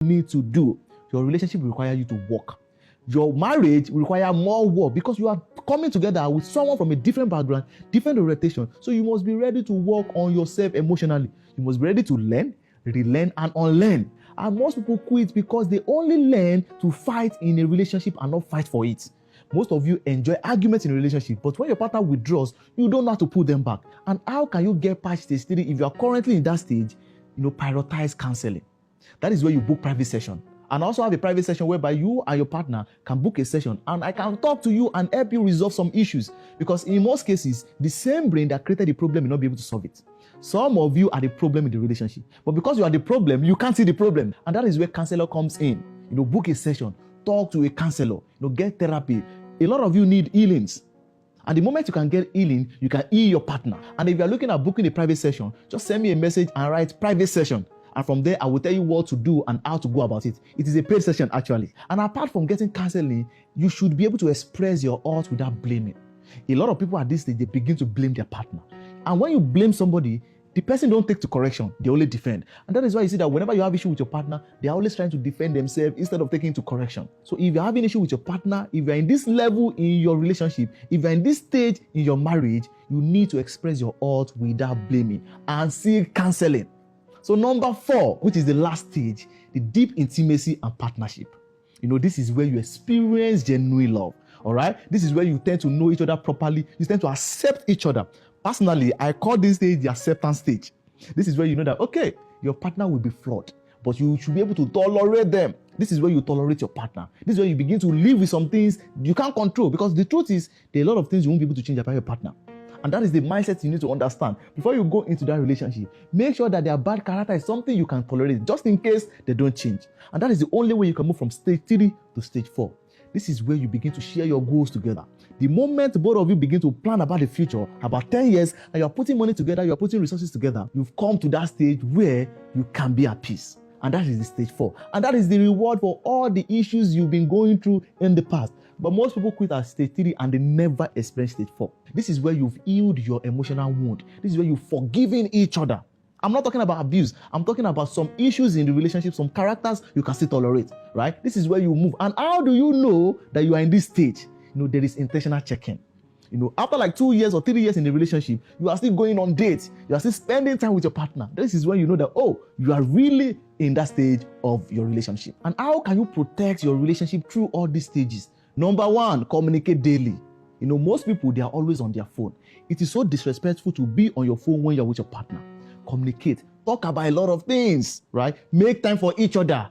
need to do. Your relationship will require you to work. Your marriage will require more work because you are coming together with someone from a different background, different orientation. So you must be ready to work on yourself emotionally. You must be ready to learn, relearn, and unlearn. And most people quit because they only learn to fight in a relationship and not fight for it. Most of you enjoy arguments in a relationship, but when your partner withdraws, you don't know how to pull them back. And how can you get past stage 3 if you are currently in that stage? Prioritize counseling. That is where you book private session. And also have a private session whereby you and your partner can book a session and I can talk to you and help you resolve some issues. Because in most cases, the same brain that created the problem may not be able to solve it. Some of you are the problem in the relationship. But because you are the problem, you can't see the problem. And that is where counselor comes in. Book a session, talk to a counselor, get therapy. A lot of you need healings. And the moment you can get healing, you can heal your partner. And if you are looking at booking a private session, just send me a message and write private session. And from there, I will tell you what to do and how to go about it. It is a paid session, actually. And apart from getting counseling, you should be able to express your heart without blaming. A lot of people at this stage, they begin to blame their partner. And when you blame somebody, the person don't take to correction. They only defend. And that is why you see that whenever you have issue with your partner, they are always trying to defend themselves instead of taking to correction. So if you're having issue with your partner, if you're in this level in your relationship, if you're in this stage in your marriage, you need to express your heart without blaming and seek counseling. So number 4, which is the last stage, the deep intimacy and partnership. This is where you experience genuine love. All right? This is where you tend to know each other properly. You tend to accept each other. Personally, I call this stage the acceptance stage. This is where you know that, okay, your partner will be flawed, but you should be able to tolerate them. This is where you tolerate your partner. This is where you begin to live with some things you can't control, because the truth is, there are a lot of things you won't be able to change about your partner. And that is the mindset you need to understand. Before you go into that relationship, make sure that their bad character is something you can tolerate, just in case they don't change. And that is the only way you can move from stage 3 to stage 4. This is where you begin to share your goals together. The moment both of you begin to plan about the future, about 10 years, and you're putting money together, you're putting resources together, you've come to that stage where you can be at peace. And that is the stage 4. And that is the reward for all the issues you've been going through in the past. But most people quit at stage 3 and they never experience stage 4. This is where you've healed your emotional wound. This is where you've forgiven each other. I'm not talking about abuse. I'm talking about some issues in the relationship, some characters you can still tolerate, right? This is where you move. And how do you know that you are in this stage? There is intentional check-in. After like 2 years or 3 years in the relationship, you are still going on dates. You are still spending time with your partner. This is when you know that, oh, you are really in that stage of your relationship. And how can you protect your relationship through all these stages? Number 1, communicate daily. Most people, they are always on their phone. It is so disrespectful to be on your phone when you're with your partner. Communicate. Talk about a lot of things, right? Make time for each other.